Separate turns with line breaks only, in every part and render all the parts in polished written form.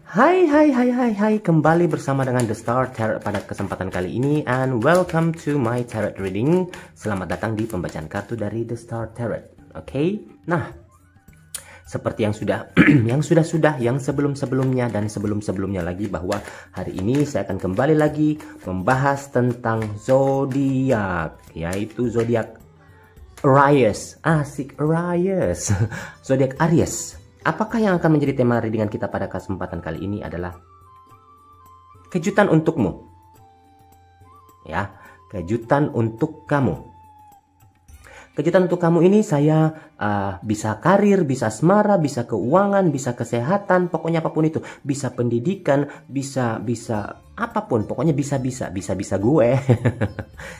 Hai, kembali bersama dengan The Star Tarot pada kesempatan kali ini, and welcome to my tarot reading. Selamat datang di pembacaan kartu dari The Star Tarot. Oke. Nah, seperti yang sudah yang sebelum-sebelumnya dan sebelum-sebelumnya lagi, bahwa hari ini saya akan kembali lagi membahas tentang zodiak, yaitu zodiak Aries. Asik, Aries. Zodiak Aries. Apakah yang akan menjadi tema readingan kita pada kesempatan kali ini adalah kejutan untukmu. Ya, kejutan untuk kamu. Kejutan untuk kamu ini saya bisa karir, bisa asmara, bisa keuangan, bisa kesehatan, pokoknya apapun itu. Bisa pendidikan, bisa apapun, pokoknya bisa gue.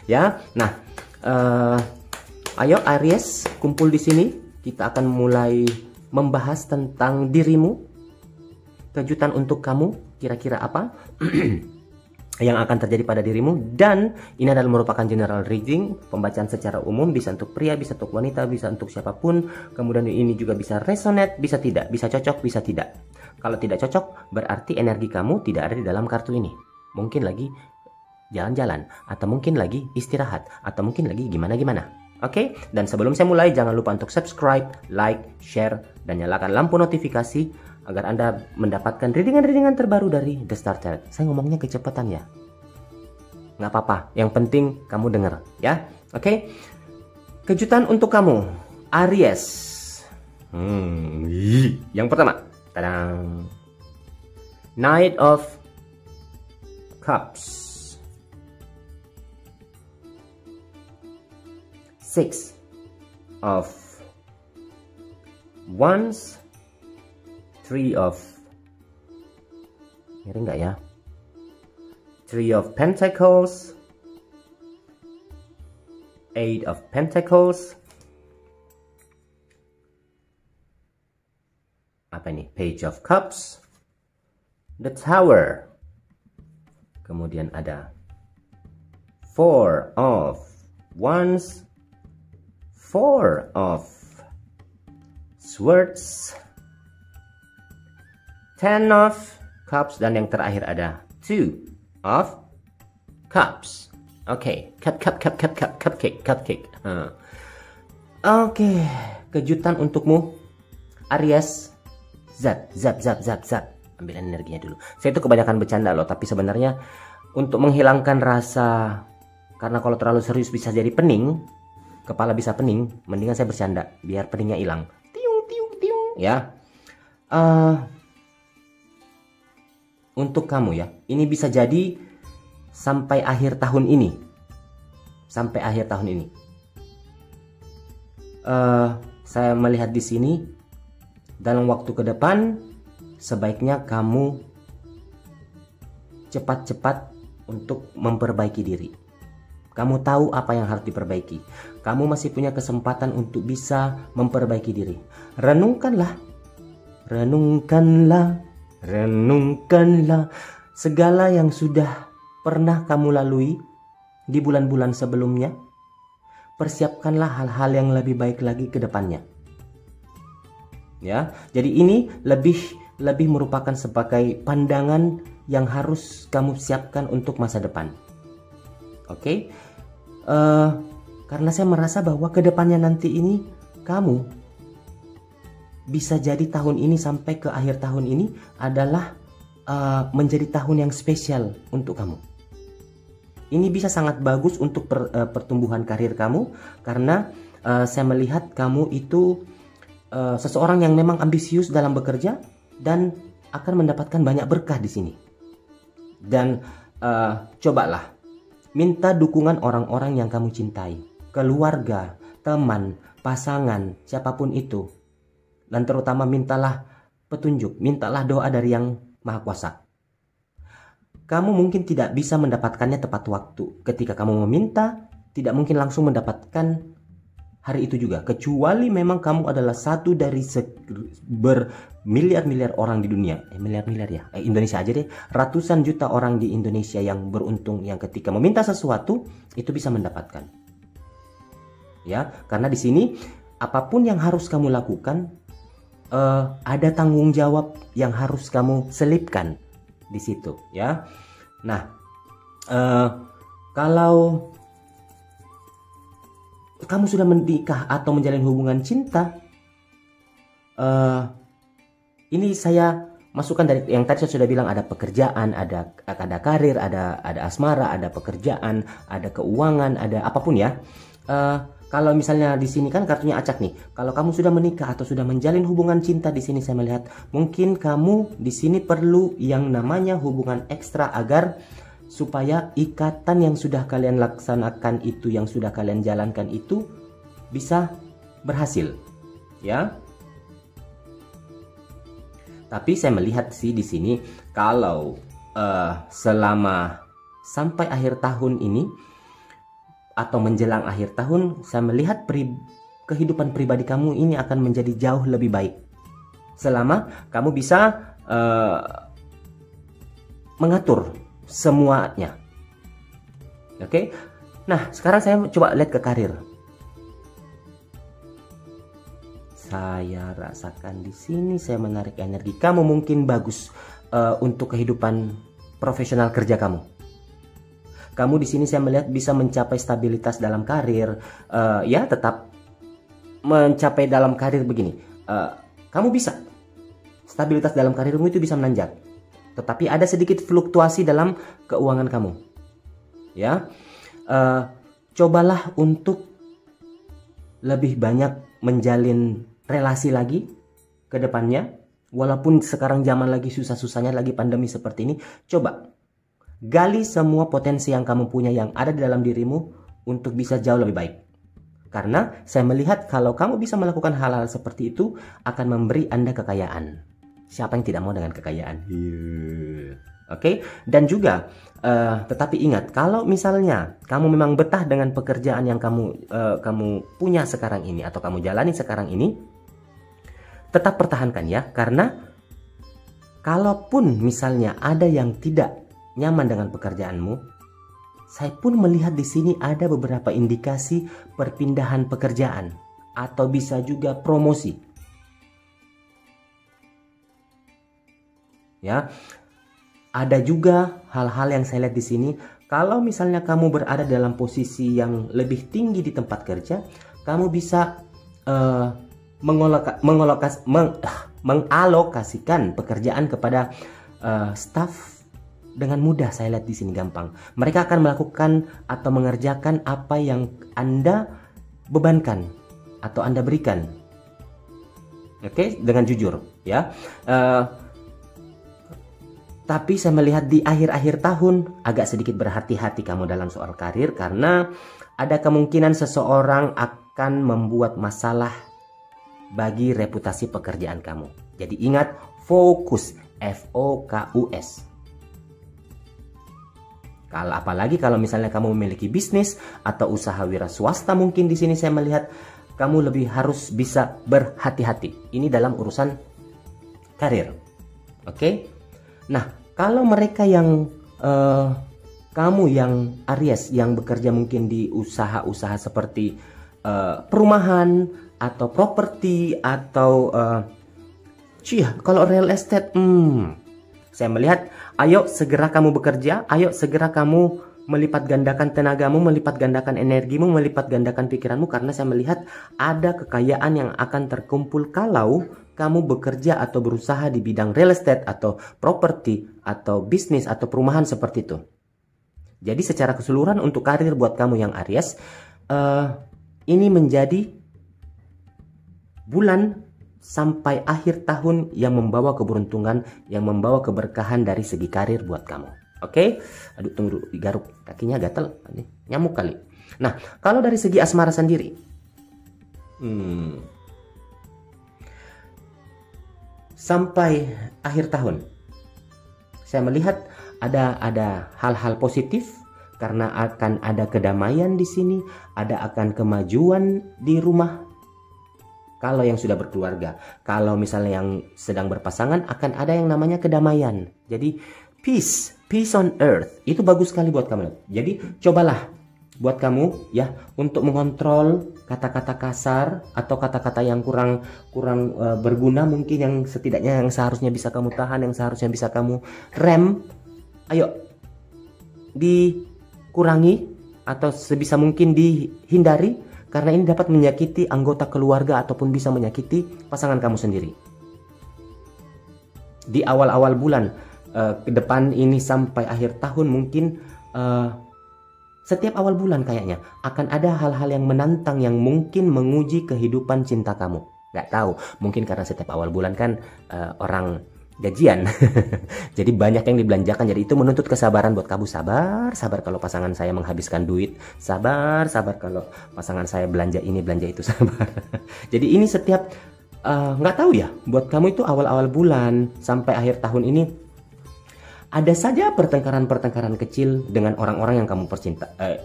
Ya. Nah, ayo Aries, kumpul di sini. Kita akan mulai membahas tentang dirimu. Kejutan untuk kamu kira-kira apa yang akan terjadi pada dirimu. Dan ini adalah merupakan general reading, pembacaan secara umum, bisa untuk pria, bisa untuk wanita, bisa untuk siapapun. Kemudian ini juga bisa resonate, bisa tidak, bisa cocok, bisa tidak. Kalau tidak cocok, berarti energi kamu tidak ada di dalam kartu ini. Mungkin lagi jalan-jalan, atau mungkin lagi istirahat, atau mungkin lagi gimana-gimana. Oke, dan sebelum saya mulai, jangan lupa untuk subscribe, like, share, dan nyalakan lampu notifikasi agar Anda mendapatkan readingan-readingan terbaru dari The Star Tarot. Saya ngomongnya kecepatan ya. Nggak apa-apa, yang penting kamu dengar ya. Oke, kejutan untuk kamu, Aries. Yang pertama, tadang. Knight of Cups. 6 of Wands, 3 of, ini enggak ya, 3 of Pentacles, 8 of Pentacles, apa ini, Page of Cups, the Tower, kemudian ada 4 of Wands, 4 of Swords, 10 of Cups, dan yang terakhir ada 2 of Cups. Oke, cupcake. Oke, kejutan untukmu, Aries. Zat. Ambilin energinya dulu. Saya itu kebanyakan bercanda loh, tapi sebenarnya untuk menghilangkan rasa, karena kalau terlalu serius bisa jadi pening. Kepala bisa pening, mendingan saya bercanda biar peningnya hilang. Tiung ya. Untuk kamu ya, ini bisa jadi sampai akhir tahun ini. Saya melihat di sini, dalam waktu ke depan sebaiknya kamu cepat-cepat untuk memperbaiki diri. Kamu tahu apa yang harus diperbaiki. Kamu masih punya kesempatan untuk bisa memperbaiki diri. Renungkanlah segala yang sudah pernah kamu lalui di bulan-bulan sebelumnya. Persiapkanlah hal-hal yang lebih baik lagi ke depannya. Ya, jadi ini lebih merupakan sebagai pandangan yang harus kamu siapkan untuk masa depan. Oke. Karena saya merasa bahwa kedepannya nanti ini kamu bisa jadi tahun ini sampai ke akhir tahun ini adalah menjadi tahun yang spesial untuk kamu. Ini bisa sangat bagus untuk pertumbuhan karir kamu, karena saya melihat kamu itu seseorang yang memang ambisius dalam bekerja dan akan mendapatkan banyak berkah di sini. Dan cobalah minta dukungan orang-orang yang kamu cintai, keluarga, teman, pasangan, siapapun itu. Dan terutama mintalah petunjuk, mintalah doa dari Yang Maha Kuasa. Kamu mungkin tidak bisa mendapatkannya tepat waktu. Ketika kamu meminta, tidak mungkin langsung mendapatkan hari itu juga. Kecuali memang kamu adalah satu dari bermiliar-miliar orang di dunia. Miliar-miliar ya. Indonesia aja deh. Ratusan juta orang di Indonesia yang beruntung, yang ketika meminta sesuatu itu bisa mendapatkan. Ya, karena di sini apapun yang harus kamu lakukan, ada tanggung jawab yang harus kamu selipkan di situ, ya. Nah, kalau kamu sudah menikah atau menjalin hubungan cinta, ini saya masukkan dari yang tadi saya sudah bilang, ada pekerjaan, ada karir, ada asmara, ada pekerjaan, ada keuangan, ada apapun ya. Kalau misalnya di sini kan kartunya acak nih. Kalau kamu sudah menikah atau sudah menjalin hubungan cinta, di sini saya melihat mungkin kamu di sini perlu yang namanya hubungan ekstra agar supaya ikatan yang sudah kalian laksanakan itu, yang sudah kalian jalankan itu bisa berhasil, ya. Tapi saya melihat sih di sini kalau selama sampai akhir tahun ini atau menjelang akhir tahun, saya melihat kehidupan pribadi kamu ini akan menjadi jauh lebih baik selama kamu bisa mengatur semuanya. Oke. Nah, sekarang saya coba lihat ke karir. Saya rasakan di sini saya menarik energi. Kamu mungkin bagus untuk kehidupan profesional kerja kamu. Kamu di sini saya melihat bisa mencapai stabilitas dalam karir, ya tetap mencapai dalam karir begini. Kamu bisa stabilitas dalam karirmu itu bisa menanjak, tetapi ada sedikit fluktuasi dalam keuangan kamu, ya. Cobalah untuk lebih banyak menjalin relasi lagi ke depannya, walaupun sekarang zaman lagi susah-susahnya, lagi pandemi seperti ini. Coba gali semua potensi yang kamu punya yang ada di dalam dirimu untuk bisa jauh lebih baik. Karena saya melihat kalau kamu bisa melakukan hal-hal seperti itu akan memberi Anda kekayaan. Siapa yang tidak mau dengan kekayaan? Oke? Dan juga tetapi ingat, kalau misalnya kamu memang betah dengan pekerjaan yang kamu punya sekarang ini atau kamu jalani sekarang ini, tetap pertahankan ya. Karena kalaupun misalnya ada yang tidak nyaman dengan pekerjaanmu, saya pun melihat di sini ada beberapa indikasi perpindahan pekerjaan atau bisa juga promosi. Ya, ada juga hal-hal yang saya lihat di sini. Kalau misalnya kamu berada dalam posisi yang lebih tinggi di tempat kerja, kamu bisa mengalokasikan pekerjaan kepada staf dengan mudah. Saya lihat di sini gampang. Mereka akan melakukan atau mengerjakan apa yang Anda bebankan atau Anda berikan. Oke, dengan jujur ya. Tapi saya melihat di akhir-akhir tahun agak sedikit berhati-hati kamu dalam soal karir, karena ada kemungkinan seseorang akan membuat masalah bagi reputasi pekerjaan kamu. Jadi ingat, fokus, FOKUS. Apalagi kalau misalnya kamu memiliki bisnis atau usaha wira swasta, mungkin di sini saya melihat kamu lebih harus bisa berhati-hati. Ini dalam urusan karir. Oke? Nah, kalau mereka yang kamu yang Aries yang bekerja mungkin di usaha-usaha seperti perumahan atau properti atau kalau real estate, saya melihat, ayo segera kamu bekerja, ayo segera kamu melipat gandakan tenagamu, melipat gandakan energimu, melipat gandakan pikiranmu, karena saya melihat ada kekayaan yang akan terkumpul kalau kamu bekerja atau berusaha di bidang real estate atau properti atau bisnis atau perumahan seperti itu. Jadi secara keseluruhan untuk karir buat kamu yang Aries, ini menjadi bulan sampai akhir tahun yang membawa keberuntungan, yang membawa keberkahan dari segi karir buat kamu. Oke? Aduh, tunggu dulu, digaruk kakinya gatel, nyamuk kali. Nah, kalau dari segi asmara sendiri, sampai akhir tahun, saya melihat ada hal-hal positif karena akan ada kedamaian di sini, akan kemajuan di rumah. Kalau yang sudah berkeluarga, kalau misalnya yang sedang berpasangan, akan ada yang namanya kedamaian. Jadi peace on earth, itu bagus sekali buat kamu. Jadi cobalah buat kamu ya untuk mengontrol kata-kata kasar atau kata-kata yang kurang berguna mungkin, yang setidaknya yang seharusnya bisa kamu tahan, yang seharusnya bisa kamu rem. Ayo dikurangi atau sebisa mungkin dihindari, karena ini dapat menyakiti anggota keluarga ataupun bisa menyakiti pasangan kamu sendiri. Di awal-awal bulan ke depan ini sampai akhir tahun mungkin setiap awal bulan kayaknya akan ada hal-hal yang menantang yang mungkin menguji kehidupan cinta kamu. Gak tahu, mungkin karena setiap awal bulan kan orang gajian. Jadi banyak yang dibelanjakan. Jadi itu menuntut kesabaran buat kamu. Sabar kalau pasangan saya menghabiskan duit. Sabar kalau pasangan saya belanja ini belanja itu. Sabar. Jadi ini setiap nggak tahu ya, buat kamu itu awal-awal bulan sampai akhir tahun ini ada saja pertengkaran-pertengkaran kecil dengan orang-orang yang kamu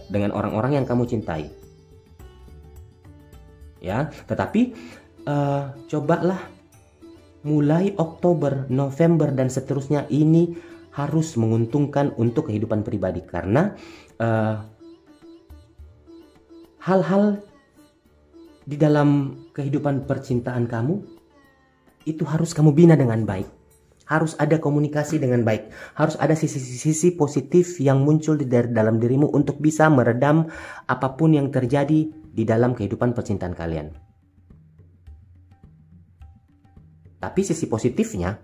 dengan orang-orang yang kamu cintai. Ya, tetapi cobalah mulai Oktober, November dan seterusnya ini harus menguntungkan untuk kehidupan pribadi, karena hal-hal di dalam kehidupan percintaan kamu itu harus kamu bina dengan baik. Harus ada komunikasi dengan baik. Harus ada sisi-sisi positif yang muncul di dalam dirimu untuk bisa meredam apapun yang terjadi di dalam kehidupan percintaan kalian. Tapi sisi positifnya,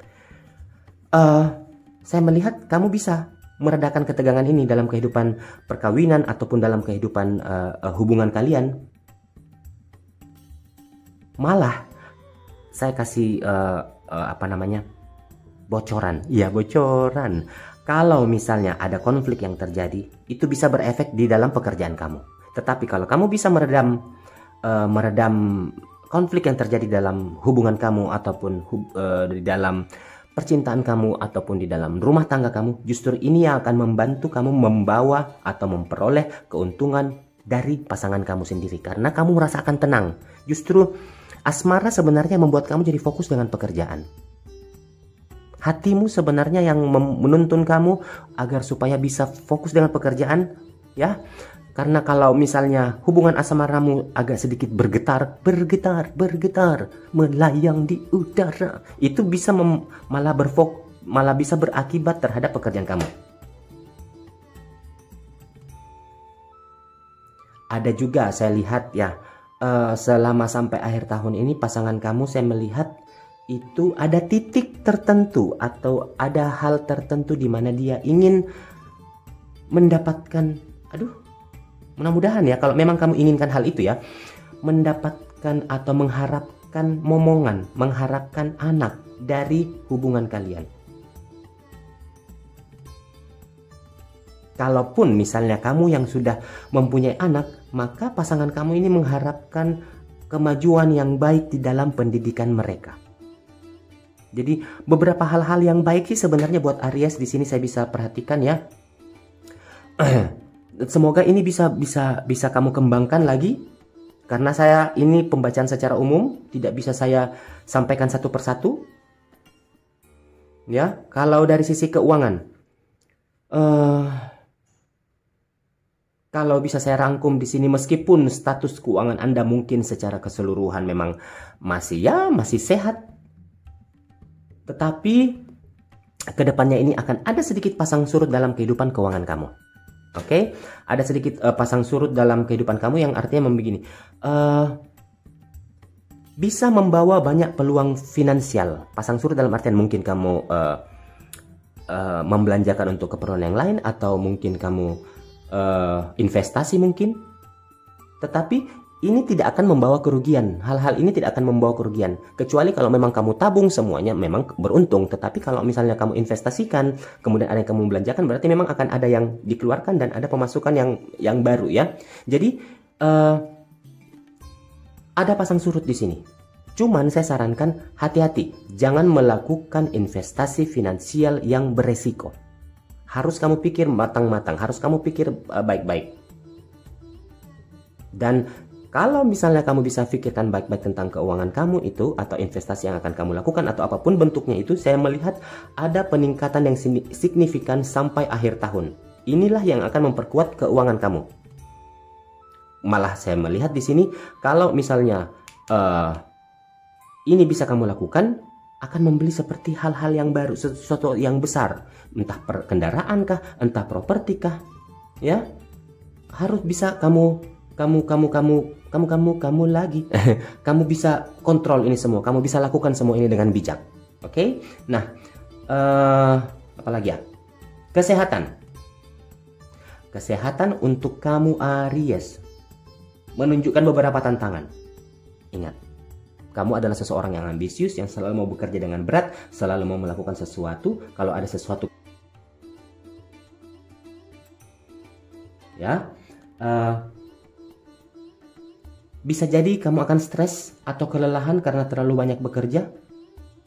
saya melihat kamu bisa meredakan ketegangan ini dalam kehidupan perkawinan ataupun dalam kehidupan hubungan kalian. Malah saya kasih bocoran. Ya, bocoran. Kalau misalnya ada konflik yang terjadi, itu bisa berefek di dalam pekerjaan kamu. Tetapi kalau kamu bisa meredam konflik yang terjadi dalam hubungan kamu ataupun di dalam percintaan kamu ataupun di dalam rumah tangga kamu, justru ini yang akan membantu kamu membawa atau memperoleh keuntungan dari pasangan kamu sendiri, karena kamu merasakan tenang. Justru asmara sebenarnya membuat kamu jadi fokus dengan pekerjaan. Hatimu sebenarnya yang menuntun kamu agar supaya bisa fokus dengan pekerjaan, ya. Karena kalau misalnya hubungan asmaramu agak sedikit bergetar, melayang di udara, itu bisa malah bisa berakibat terhadap pekerjaan kamu. Ada juga saya lihat ya, selama sampai akhir tahun ini pasangan kamu saya melihat itu ada titik tertentu atau ada hal tertentu di mana dia ingin mendapatkan, mudah-mudahan ya, kalau memang kamu inginkan hal itu ya, mendapatkan atau mengharapkan momongan, mengharapkan anak dari hubungan kalian. Kalaupun misalnya kamu yang sudah mempunyai anak, maka pasangan kamu ini mengharapkan kemajuan yang baik di dalam pendidikan mereka. Jadi beberapa hal-hal yang baik sih sebenarnya buat Aries di sini saya bisa perhatikan ya. Semoga ini bisa kamu kembangkan lagi, karena saya ini pembacaan secara umum, tidak bisa saya sampaikan satu persatu. Ya, kalau dari sisi keuangan, kalau bisa saya rangkum di sini, meskipun status keuangan Anda mungkin secara keseluruhan memang masih sehat, tetapi kedepannya ini akan ada sedikit pasang surut dalam kehidupan keuangan kamu. Oke, ada sedikit pasang surut dalam kehidupan kamu yang artinya begini, bisa membawa banyak peluang finansial. Pasang surut dalam artian mungkin kamu membelanjakan untuk keperluan yang lain, atau mungkin kamu investasi mungkin. Tetapi ini tidak akan membawa kerugian. Hal-hal ini tidak akan membawa kerugian, kecuali kalau memang kamu tabung semuanya, memang beruntung. Tetapi kalau misalnya kamu investasikan, kemudian ada yang kamu belanjakan, berarti memang akan ada yang dikeluarkan dan ada pemasukan yang baru ya. Jadi ada pasang surut di sini. Cuman saya sarankan hati-hati, jangan melakukan investasi finansial yang beresiko. Harus kamu pikir matang-matang, harus kamu pikir baik-baik. Dan kalau misalnya kamu bisa pikirkan baik-baik tentang keuangan kamu itu, atau investasi yang akan kamu lakukan, atau apapun bentuknya itu, saya melihat ada peningkatan yang signifikan sampai akhir tahun. Inilah yang akan memperkuat keuangan kamu. malah saya melihat di sini kalau misalnya ini bisa kamu lakukan, akan membeli seperti hal-hal yang baru, sesuatu yang besar, entah kendaraan kah, entah properti kah, ya harus bisa kamu lagi kamu bisa kontrol ini semua, kamu bisa lakukan semua ini dengan bijak. Oke? Nah, apa lagi ya? Kesehatan untuk kamu Aries menunjukkan beberapa tantangan. Ingat, kamu adalah seseorang yang ambisius, yang selalu mau bekerja dengan berat, selalu mau melakukan sesuatu. Kalau ada sesuatu, ya, bisa jadi kamu akan stres atau kelelahan karena terlalu banyak bekerja.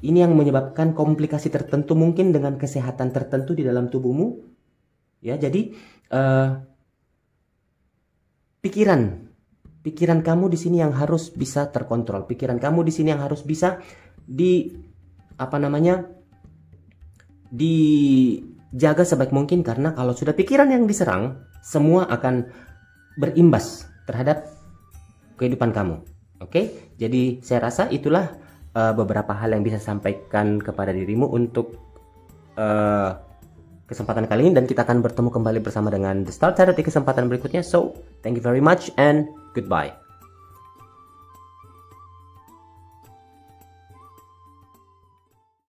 Ini yang menyebabkan komplikasi tertentu mungkin dengan kesehatan tertentu di dalam tubuhmu. Ya, jadi pikiran kamu di sini yang harus bisa terkontrol. Pikiran kamu di sini yang harus bisa dijaga sebaik mungkin, karena kalau sudah pikiran yang diserang, semua akan berimbas terhadap kehidupan kamu. Oke? Jadi saya rasa itulah beberapa hal yang bisa sampaikan kepada dirimu untuk kesempatan kali ini, dan kita akan bertemu kembali bersama dengan The Star Tarot di kesempatan berikutnya. So, thank you very much and goodbye.